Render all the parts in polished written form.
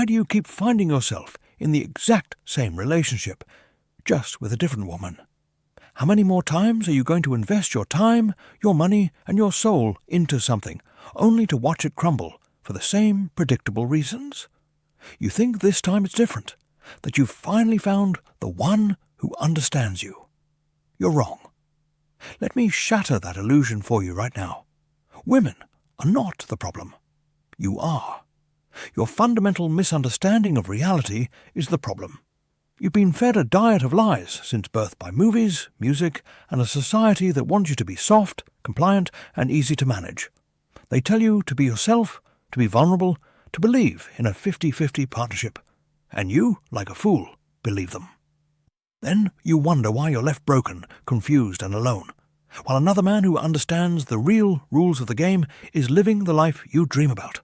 Why do you keep finding yourself in the exact same relationship, just with a different woman? How many more times are you going to invest your time, your money, and your soul into something, only to watch it crumble for the same predictable reasons? You think this time it's different, that you've finally found the one who understands you. You're wrong. Let me shatter that illusion for you right now. Women are not the problem. You are. Your fundamental misunderstanding of reality is the problem. You've been fed a diet of lies since birth by movies, music, and a society that wants you to be soft, compliant, and easy to manage. They tell you to be yourself, to be vulnerable, to believe in a 50-50 partnership. And you, like a fool, believe them. Then you wonder why you're left broken, confused, and alone, while another man who understands the real rules of the game is living the life you dream about.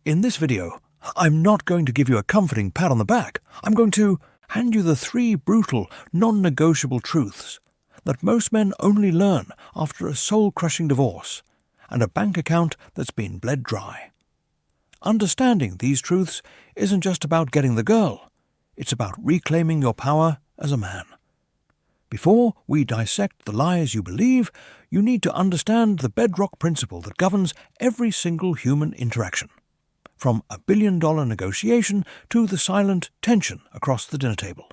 In this video, I'm not going to give you a comforting pat on the back. I'm going to hand you the 3 brutal, non-negotiable truths that most men only learn after a soul-crushing divorce and a bank account that's been bled dry. Understanding these truths isn't just about getting the girl. It's about reclaiming your power as a man. Before we dissect the lies you believe, you need to understand the bedrock principle that governs every single human interaction. From a billion-dollar negotiation to the silent tension across the dinner table.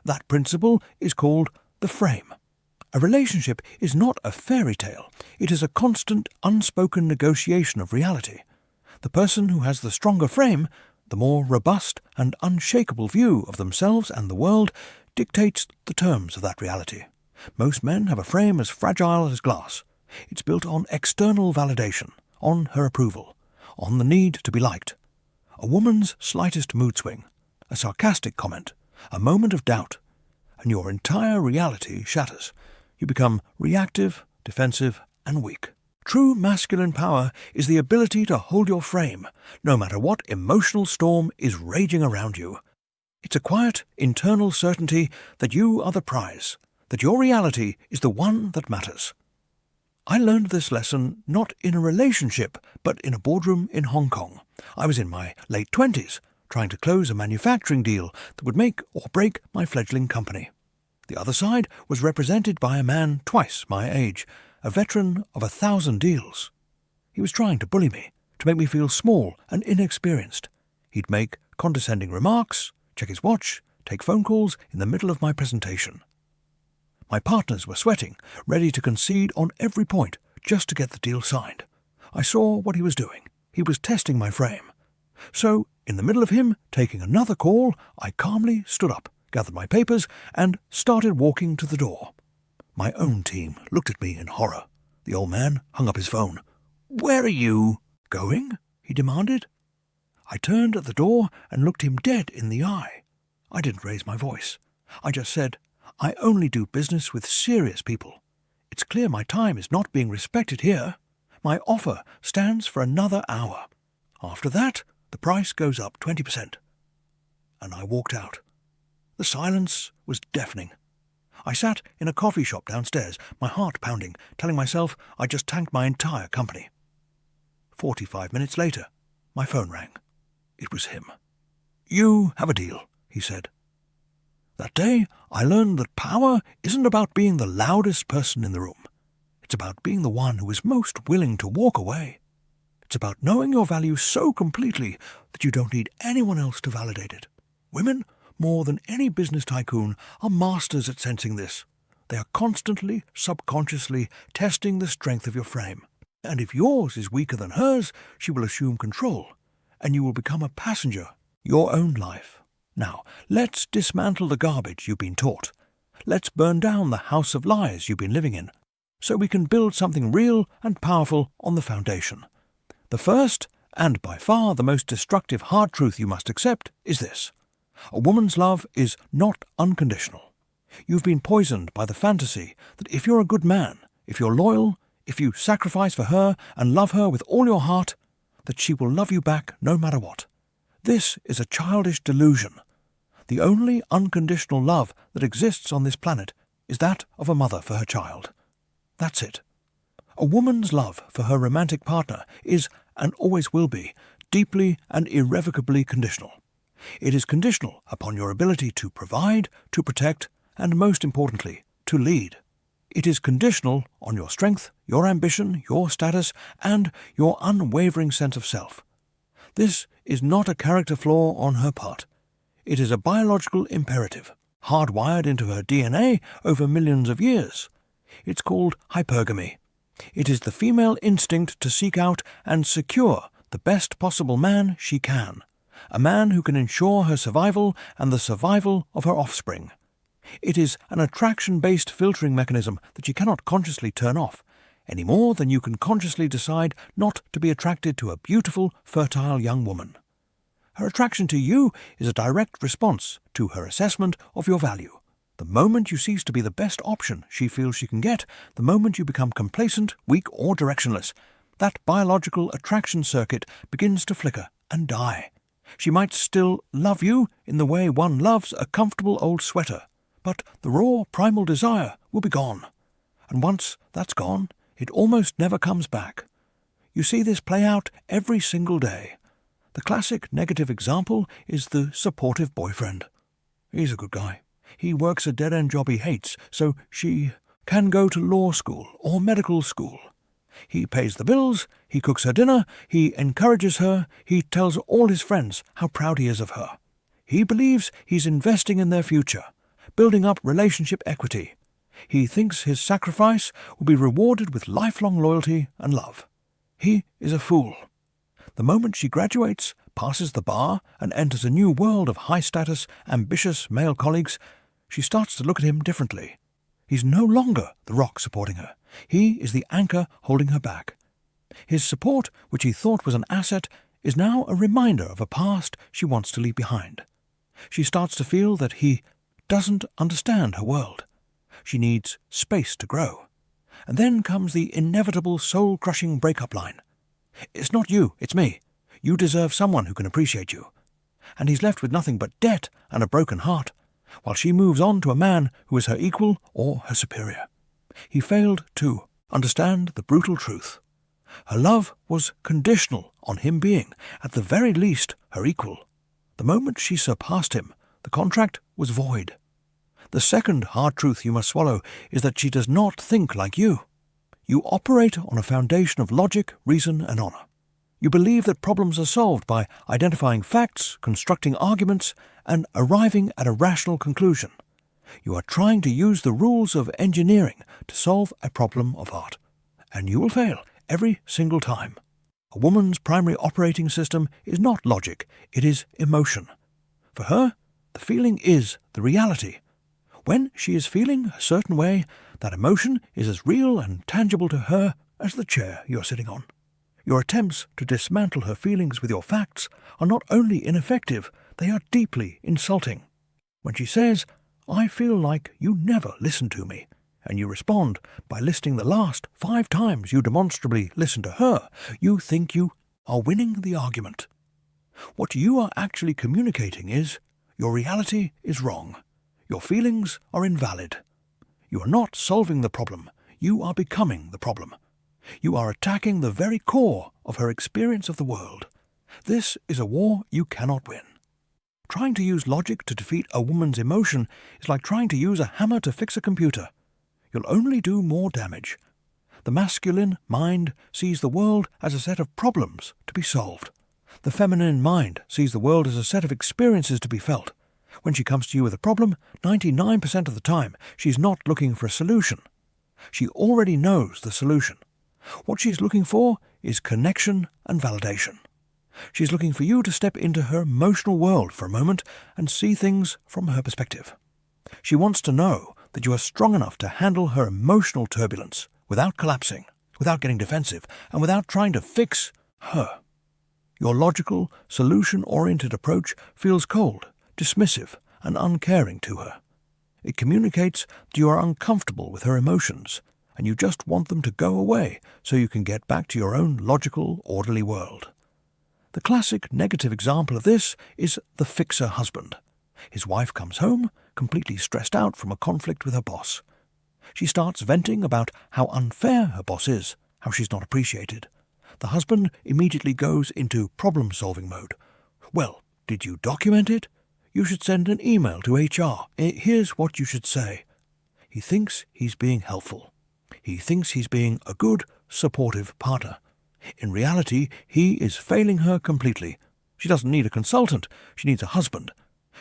That principle is called the frame. A relationship is not a fairy tale. It is a constant, unspoken negotiation of reality. The person who has the stronger frame, the more robust and unshakable view of themselves and the world, dictates the terms of that reality. Most men have a frame as fragile as glass. It's built on external validation, on her approval, on the need to be liked. A woman's slightest mood swing, a sarcastic comment, a moment of doubt, and your entire reality shatters. You become reactive, defensive, and weak. True masculine power is the ability to hold your frame, no matter what emotional storm is raging around you. It's a quiet, internal certainty that you are the prize, that your reality is the one that matters. I learned this lesson not in a relationship, but in a boardroom in Hong Kong. I was in my late 20s, trying to close a manufacturing deal that would make or break my fledgling company. The other side was represented by a man twice my age, a veteran of 1,000 deals. He was trying to bully me, to make me feel small and inexperienced. He'd make condescending remarks, check his watch, take phone calls in the middle of my presentation. My partners were sweating, ready to concede on every point just to get the deal signed. I saw what he was doing. He was testing my frame. So, in the middle of him taking another call, I calmly stood up, gathered my papers, and started walking to the door. My own team looked at me in horror. The old man hung up his phone. "Where are you going?" he demanded. I turned at the door and looked him dead in the eye. I didn't raise my voice. I just said, "I only do business with serious people. It's clear my time is not being respected here. My offer stands for another hour. After that, the price goes up 20%. And I walked out. The silence was deafening. I sat in a coffee shop downstairs, my heart pounding, telling myself I just tanked my entire company. 45 minutes later, my phone rang. It was him. "You have a deal," he said. That day, I learned that power isn't about being the loudest person in the room. It's about being the one who is most willing to walk away. It's about knowing your value so completely that you don't need anyone else to validate it. Women, more than any business tycoon, are masters at sensing this. They are constantly, subconsciously testing the strength of your frame. And if yours is weaker than hers, she will assume control, and you will become a passenger, your own life. Now, let's dismantle the garbage you've been taught. Let's burn down the house of lies you've been living in, so we can build something real and powerful on the foundation. The first, and by far the most destructive hard truth you must accept, is this. A woman's love is not unconditional. You've been poisoned by the fantasy that if you're a good man, if you're loyal, if you sacrifice for her and love her with all your heart, that she will love you back no matter what. This is a childish delusion. The only unconditional love that exists on this planet is that of a mother for her child. That's it. A woman's love for her romantic partner is, and always will be, deeply and irrevocably conditional. It is conditional upon your ability to provide, to protect, and most importantly, to lead. It is conditional on your strength, your ambition, your status, and your unwavering sense of self. This is not a character flaw on her part. It is a biological imperative, hardwired into her DNA over millions of years. It's called hypergamy. It is the female instinct to seek out and secure the best possible man she can, a man who can ensure her survival and the survival of her offspring. It is an attraction-based filtering mechanism that you cannot consciously turn off, any more than you can consciously decide not to be attracted to a beautiful, fertile young woman. Her attraction to you is a direct response to her assessment of your value. The moment you cease to be the best option she feels she can get, the moment you become complacent, weak, or directionless, that biological attraction circuit begins to flicker and die. She might still love you in the way one loves a comfortable old sweater, but the raw primal desire will be gone. And once that's gone, it almost never comes back. You see this play out every single day. The classic negative example is the supportive boyfriend. He's a good guy. He works a dead-end job he hates, so she can go to law school or medical school. He pays the bills, he cooks her dinner, he encourages her, he tells all his friends how proud he is of her. He believes he's investing in their future, building up relationship equity. He thinks his sacrifice will be rewarded with lifelong loyalty and love. He is a fool. The moment she graduates, passes the bar, and enters a new world of high-status, ambitious male colleagues, she starts to look at him differently. He's no longer the rock supporting her. He is the anchor holding her back. His support, which he thought was an asset, is now a reminder of a past she wants to leave behind. She starts to feel that he doesn't understand her world. She needs space to grow. And then comes the inevitable soul-crushing breakup line. It's not you, it's me. You deserve someone who can appreciate you. And he's left with nothing but debt and a broken heart, while she moves on to a man who is her equal or her superior. He failed to understand the brutal truth. Her love was conditional on him being, at the very least, her equal. The moment she surpassed him, the contract was void. The second hard truth you must swallow is that she does not think like you. You operate on a foundation of logic, reason, and honor. You believe that problems are solved by identifying facts, constructing arguments, and arriving at a rational conclusion. You are trying to use the rules of engineering to solve a problem of art. And you will fail every single time. A woman's primary operating system is not logic, it is emotion. For her, the feeling is the reality. When she is feeling a certain way, that emotion is as real and tangible to her as the chair you're sitting on. Your attempts to dismantle her feelings with your facts are not only ineffective, they are deeply insulting. When she says, "I feel like you never listen to me," and you respond by listing the last 5 times you demonstrably listened to her, you think you are winning the argument. What you are actually communicating is, your reality is wrong. Your feelings are invalid. You are not solving the problem, you are becoming the problem. You are attacking the very core of her experience of the world. This is a war you cannot win. Trying to use logic to defeat a woman's emotion is like trying to use a hammer to fix a computer. You'll only do more damage. The masculine mind sees the world as a set of problems to be solved. The feminine mind sees the world as a set of experiences to be felt. When she comes to you with a problem, 99% of the time, she's not looking for a solution. She already knows the solution. What she's looking for is connection and validation. She's looking for you to step into her emotional world for a moment and see things from her perspective. She wants to know that you are strong enough to handle her emotional turbulence without collapsing, without getting defensive, and without trying to fix her. Your logical, solution-oriented approach feels cold, dismissive, and uncaring to her. It communicates that you are uncomfortable with her emotions, and you just want them to go away so you can get back to your own logical, orderly world. The classic negative example of this is the fixer husband. His wife comes home, completely stressed out from a conflict with her boss. She starts venting about how unfair her boss is, how she's not appreciated. The husband immediately goes into problem-solving mode. Well, did you document it? You should send an email to HR. Here's what you should say. He thinks he's being helpful. He thinks he's being a good, supportive partner. In reality, he is failing her completely. She doesn't need a consultant. She needs a husband.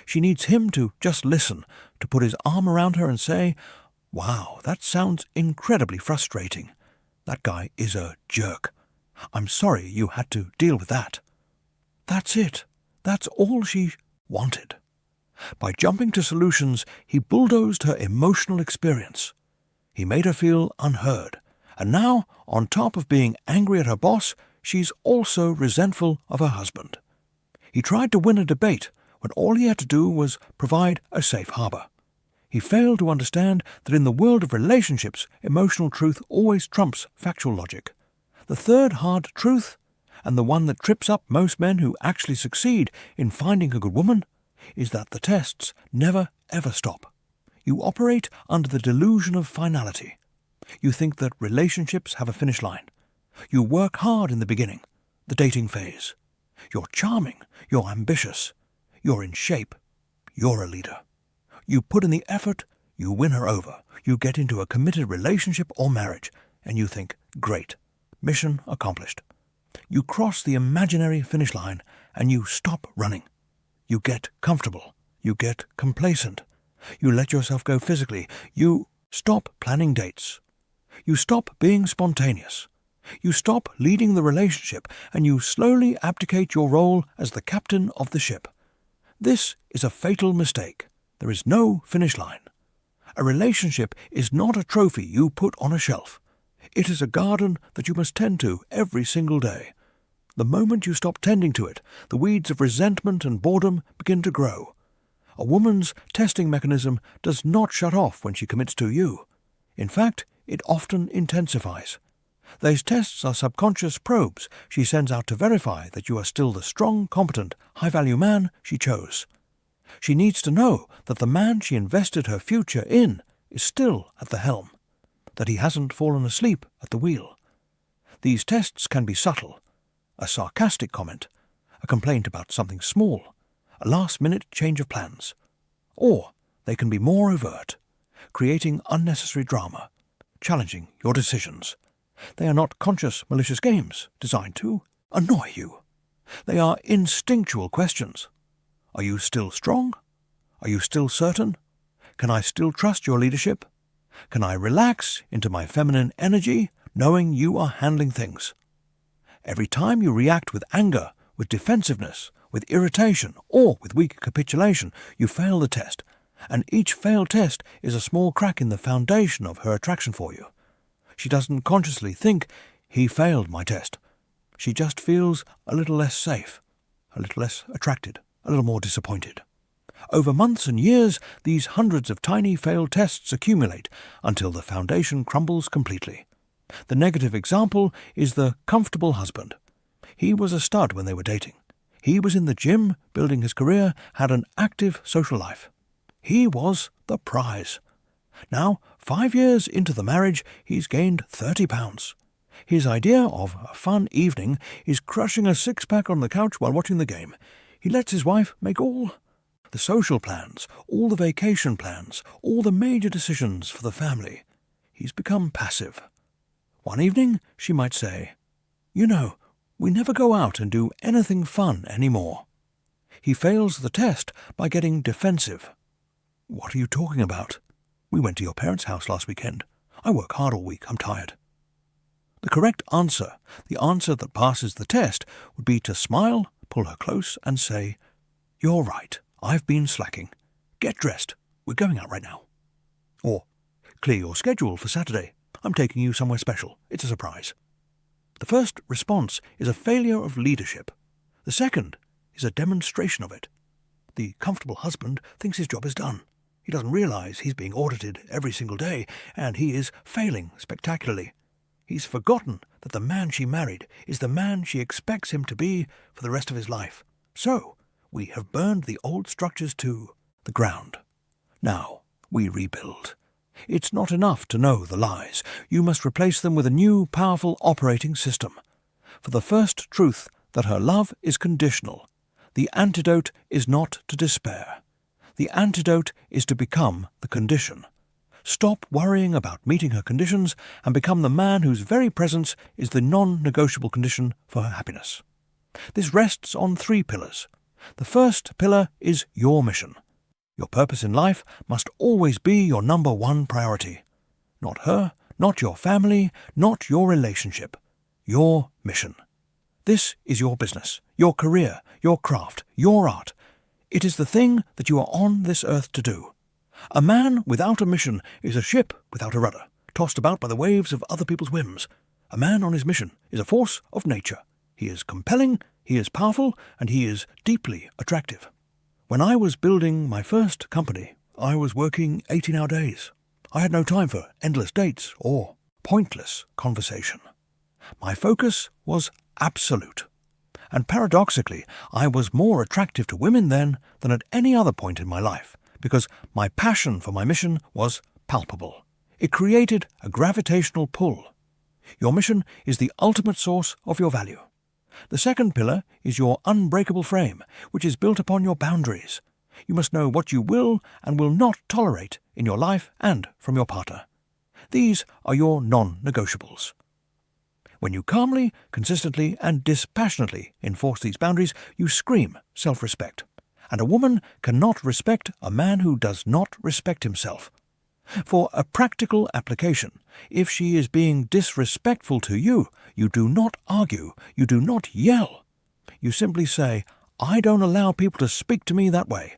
She needs him to just listen, to put his arm around her and say, "Wow, that sounds incredibly frustrating. That guy is a jerk. I'm sorry you had to deal with that." That's it. That's all she wanted. By jumping to solutions, he bulldozed her emotional experience. He made her feel unheard. And now, on top of being angry at her boss, she's also resentful of her husband. He tried to win a debate when all he had to do was provide a safe harbor. He failed to understand that in the world of relationships, emotional truth always trumps factual logic. The third hard truth, and the one that trips up most men who actually succeed in finding a good woman, is that the tests never ever stop. You operate under the delusion of finality. You think that relationships have a finish line. You work hard in the beginning, the dating phase. You're charming, you're ambitious, you're in shape, you're a leader. You put in the effort, you win her over, you get into a committed relationship or marriage, and you think, great, mission accomplished. You cross the imaginary finish line and you stop running. You get comfortable, you get complacent, you let yourself go physically, you stop planning dates. You stop being spontaneous. You stop leading the relationship and you slowly abdicate your role as the captain of the ship. This is a fatal mistake. There is no finish line. A relationship is not a trophy you put on a shelf. It is a garden that you must tend to every single day. The moment you stop tending to it, the weeds of resentment and boredom begin to grow. A woman's testing mechanism does not shut off when she commits to you. In fact, it often intensifies. These tests are subconscious probes she sends out to verify that you are still the strong, competent, high-value man she chose. She needs to know that the man she invested her future in is still at the helm, that he hasn't fallen asleep at the wheel. These tests can be subtle. A sarcastic comment, a complaint about something small, a last-minute change of plans. Or they can be more overt, creating unnecessary drama, challenging your decisions. They are not conscious, malicious games designed to annoy you. They are instinctual questions. Are you still strong? Are you still certain? Can I still trust your leadership? Can I relax into my feminine energy, knowing you are handling things? Every time you react with anger, with defensiveness, with irritation, or with weak capitulation, you fail the test, and each failed test is a small crack in the foundation of her attraction for you. She doesn't consciously think, he failed my test. She just feels a little less safe, a little less attracted, a little more disappointed. Over months and years, these hundreds of tiny failed tests accumulate until the foundation crumbles completely. The negative example is the comfortable husband. He was a stud when they were dating. He was in the gym, building his career, had an active social life. He was the prize. Now, 5 years into the marriage, he's gained 30 pounds. His idea of a fun evening is crushing a six-pack on the couch while watching the game. He lets his wife make all the social plans, all the vacation plans, all the major decisions for the family. He's become passive. One evening, she might say, "You know, we never go out and do anything fun anymore." He fails the test by getting defensive. "What are you talking about? We went to your parents' house last weekend. I work hard all week. I'm tired." The correct answer, the answer that passes the test, would be to smile, pull her close, and say, "You're right. I've been slacking. Get dressed. We're going out right now." Or, "Clear your schedule for Saturday. I'm taking you somewhere special. It's a surprise." The first response is a failure of leadership. The second is a demonstration of it. The comfortable husband thinks his job is done. He doesn't realize he's being audited every single day, and he is failing spectacularly. He's forgotten that the man she married is the man she expects him to be for the rest of his life. So, we have burned the old structures to the ground. Now, we rebuild. It's not enough to know the lies. You must replace them with a new, powerful operating system. for the first truth that her love is conditional. The antidote is not to despair. The antidote is to become the condition. Stop worrying about meeting her conditions and become the man whose very presence is the non-negotiable condition for her happiness. This rests on 3 pillars. The first pillar is your mission. Your purpose in life must always be your number 1 priority. Not her, not your family, not your relationship. Your mission. This is your business, your career, your craft, your art. It is the thing that you are on this earth to do. A man without a mission is a ship without a rudder, tossed about by the waves of other people's whims. A man on his mission is a force of nature. He is compelling, he is powerful, and he is deeply attractive. When I was building my first company, I was working 18-hour days. I had no time for endless dates or pointless conversation. My focus was absolute. And paradoxically, I was more attractive to women then than at any other point in my life, because my passion for my mission was palpable. It created a gravitational pull. Your mission is the ultimate source of your value. The second pillar is your unbreakable frame, which is built upon your boundaries. You must know what you will and will not tolerate in your life and from your partner. These are your non-negotiables. When you calmly, consistently, and dispassionately enforce these boundaries, you scream self-respect. And a woman cannot respect a man who does not respect himself. For a practical application, if she is being disrespectful to you, you do not argue, you do not yell. You simply say, "I don't allow people to speak to me that way."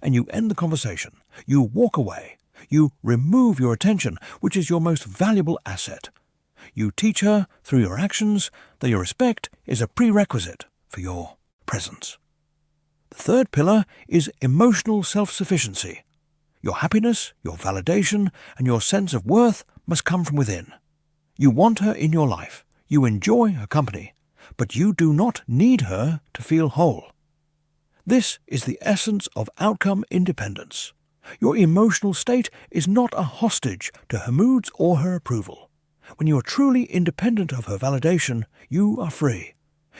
And you end the conversation. You walk away. You remove your attention, which is your most valuable asset. You teach her, through your actions, that your respect is a prerequisite for your presence. The third pillar is emotional self-sufficiency. Your happiness, your validation, and your sense of worth must come from within. You want her in your life. You enjoy her company. But you do not need her to feel whole. This is the essence of outcome independence. Your emotional state is not a hostage to her moods or her approval. When you are truly independent of her validation, you are free.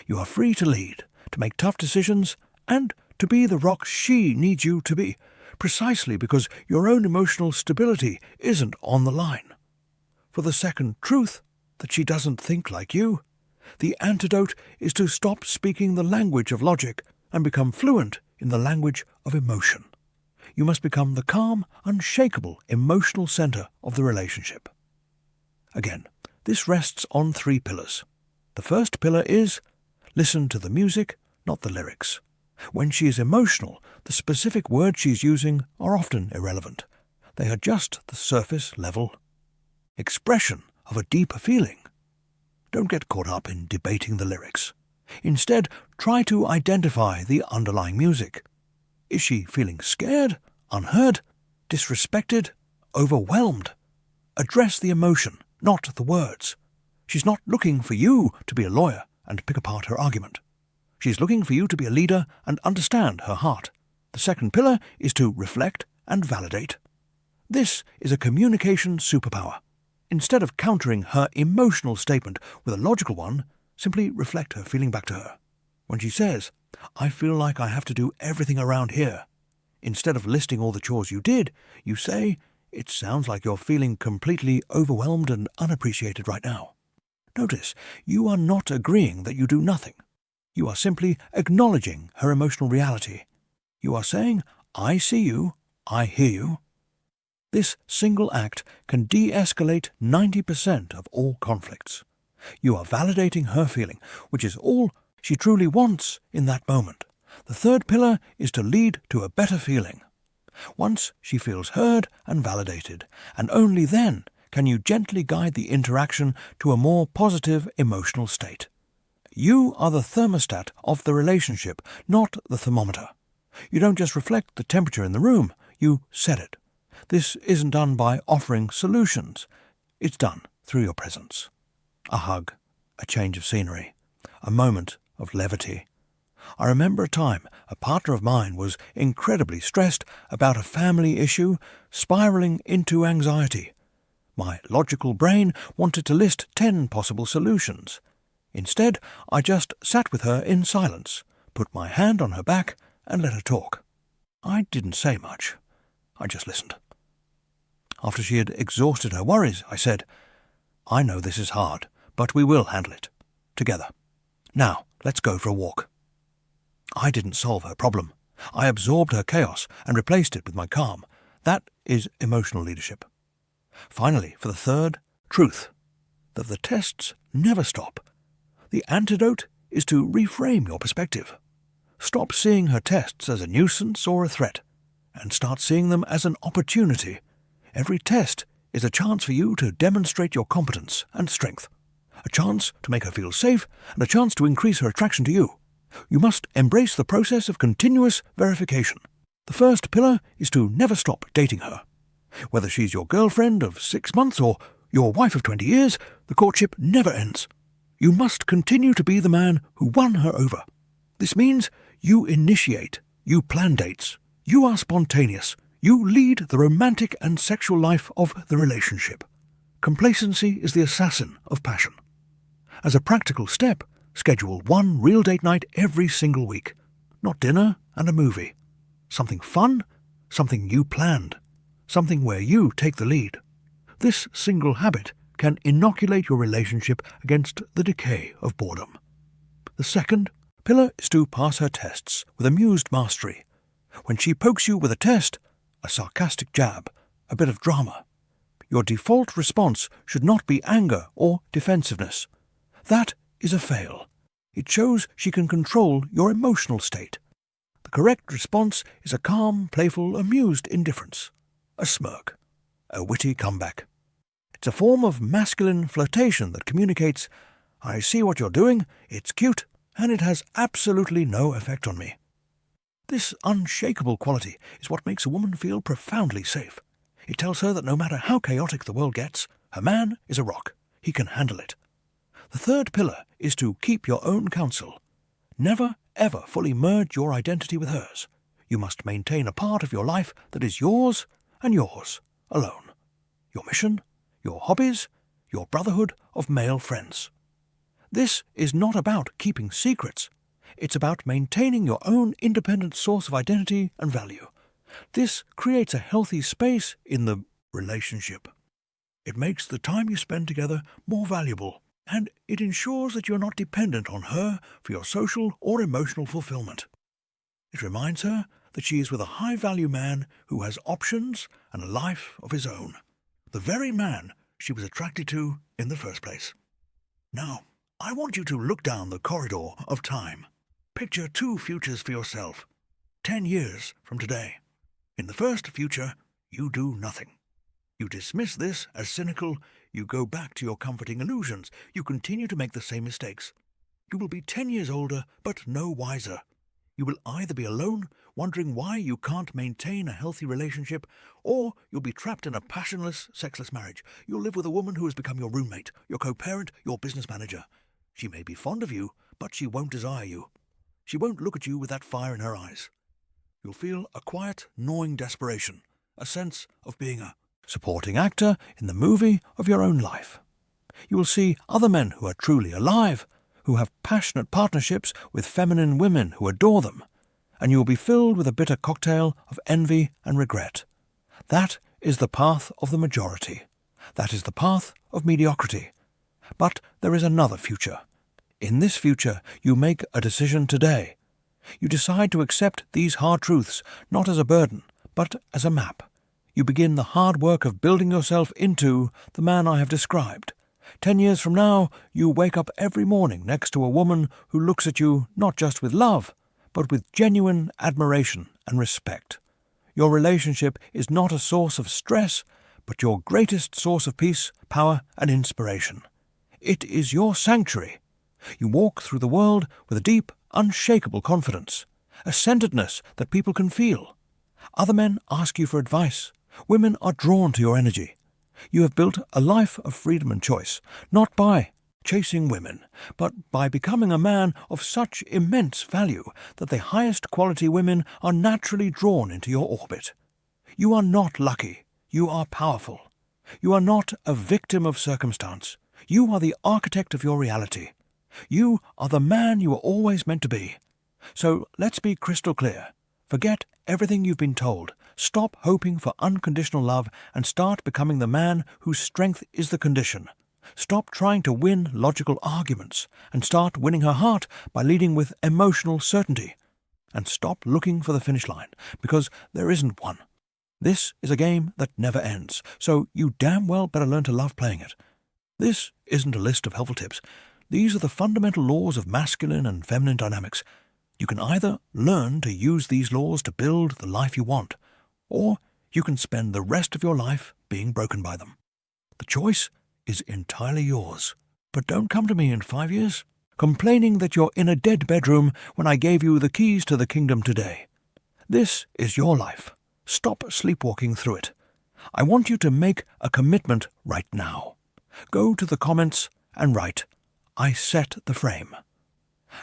You are free to lead, to make tough decisions, and to be the rock she needs you to be, precisely because your own emotional stability isn't on the line. For the second truth, that she doesn't think like you, the antidote is to stop speaking the language of logic and become fluent in the language of emotion. You must become the calm, unshakable emotional center of the relationship. Again, this rests on 3 pillars. The first pillar is, listen to the music, not the lyrics. When she is emotional, the specific words she is using are often irrelevant. They are just the surface level expression of a deeper feeling. Don't get caught up in debating the lyrics. Instead, try to identify the underlying music. Is she feeling scared, unheard, disrespected, overwhelmed? Address the emotion, not the words. She's not looking for you to be a lawyer and pick apart her argument. She's looking for you to be a leader and understand her heart. The second pillar is to reflect and validate. This is a communication superpower. Instead of countering her emotional statement with a logical one, simply reflect her feeling back to her. When she says, "I feel like I have to do everything around here," instead of listing all the chores you did, you say, "It sounds like you're feeling completely overwhelmed and unappreciated right now." Notice, you are not agreeing that you do nothing. You are simply acknowledging her emotional reality. You are saying, "I see you, I hear you." This single act can de-escalate 90% of all conflicts. You are validating her feeling, which is all she truly wants in that moment. The third pillar is to lead to a better feeling. Once she feels heard and validated, and only then can you gently guide the interaction to a more positive emotional state. You are the thermostat of the relationship, not the thermometer. You don't just reflect the temperature in the room, you set it. This isn't done by offering solutions. It's done through your presence. A hug, a change of scenery, a moment of levity. I remember a time a partner of mine was incredibly stressed about a family issue, spiraling into anxiety. My logical brain wanted to list 10 possible solutions. Instead, I just sat with her in silence, put my hand on her back, and let her talk. I didn't say much. I just listened. After she had exhausted her worries, I said, "I know this is hard, but we will handle it. Together. Now, let's go for a walk." I didn't solve her problem. I absorbed her chaos and replaced it with my calm. That is emotional leadership. Finally, for the third, truth. That the tests never stop. The antidote is to reframe your perspective. Stop seeing her tests as a nuisance or a threat, and start seeing them as an opportunity. Every test is a chance for you to demonstrate your competence and strength, a chance to make her feel safe, and a chance to increase her attraction to you. You must embrace the process of continuous verification. The first pillar is to never stop dating her. Whether she's your girlfriend of 6 months or your wife of 20 years, the courtship never ends. You must continue to be the man who won her over. This means you initiate, you plan dates, you are spontaneous, you lead the romantic and sexual life of the relationship. Complacency is the assassin of passion. As a practical step, schedule one real date night every single week. Not dinner and a movie. Something fun, something you planned, something where you take the lead. This single habit can inoculate your relationship against the decay of boredom. The second pillar is to pass her tests with amused mastery. When she pokes you with a test, a sarcastic jab, a bit of drama, your default response should not be anger or defensiveness. That is a fail. It shows she can control your emotional state. The correct response is a calm, playful, amused indifference, a smirk, a witty comeback. It's a form of masculine flirtation that communicates, "I see what you're doing, it's cute, and it has absolutely no effect on me." This unshakable quality is what makes a woman feel profoundly safe. It tells her that no matter how chaotic the world gets, her man is a rock. He can handle it. The third pillar is to keep your own counsel. Never, ever fully merge your identity with hers. You must maintain a part of your life that is yours and yours alone. Your mission, your hobbies, your brotherhood of male friends. This is not about keeping secrets. It's about maintaining your own independent source of identity and value. This creates a healthy space in the relationship. It makes the time you spend together more valuable, and it ensures that you're not dependent on her for your social or emotional fulfillment. It reminds her that she is with a high-value man who has options and a life of his own, the very man she was attracted to in the first place. Now, I want you to look down the corridor of time. Picture two futures for yourself, 10 years from today. In the first future, you do nothing. You dismiss this as cynical, you go back to your comforting illusions, you continue to make the same mistakes. You will be 10 years older, but no wiser. You will either be alone, wondering why you can't maintain a healthy relationship, or you'll be trapped in a passionless, sexless marriage. You'll live with a woman who has become your roommate, your co-parent, your business manager. She may be fond of you, but she won't desire you. She won't look at you with that fire in her eyes. You'll feel a quiet, gnawing desperation, a sense of being a supporting actor in the movie of your own life. You will see other men who are truly alive, who have passionate partnerships with feminine women who adore them, and you will be filled with a bitter cocktail of envy and regret. That is the path of the majority. That is the path of mediocrity. But there is another future. In this future, you make a decision today. You decide to accept these hard truths not as a burden, but as a map. You begin the hard work of building yourself into the man I have described. 10 years from now, you wake up every morning next to a woman who looks at you not just with love, but with genuine admiration and respect. Your relationship is not a source of stress, but your greatest source of peace, power, and inspiration. It is your sanctuary. You walk through the world with a deep, unshakable confidence, a centeredness that people can feel. Other men ask you for advice. Women are drawn to your energy. You have built a life of freedom and choice, not by chasing women, but by becoming a man of such immense value that the highest quality women are naturally drawn into your orbit. You are not lucky. You are powerful. You are not a victim of circumstance. You are the architect of your reality. You are the man you were always meant to be. So let's be crystal clear. Forget everything you've been told. Stop hoping for unconditional love and start becoming the man whose strength is the condition. Stop trying to win logical arguments and start winning her heart by leading with emotional certainty. And stop looking for the finish line, because there isn't one. This is a game that never ends, so you damn well better learn to love playing it. This isn't a list of helpful tips. These are the fundamental laws of masculine and feminine dynamics. You can either learn to use these laws to build the life you want, or you can spend the rest of your life being broken by them. The choice is entirely yours. But don't come to me in 5 years complaining that you're in a dead bedroom when I gave you the keys to the kingdom today. This is your life. Stop sleepwalking through it. I want you to make a commitment right now. Go to the comments and write, "I set the frame."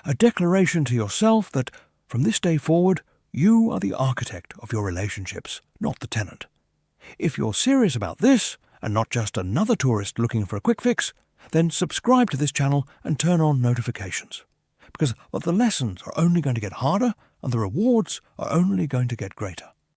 A declaration to yourself that from this day forward, you are the architect of your relationships, not the tenant. If you're serious about this, and not just another tourist looking for a quick fix, then subscribe to this channel and turn on notifications. Because the lessons are only going to get harder and the rewards are only going to get greater.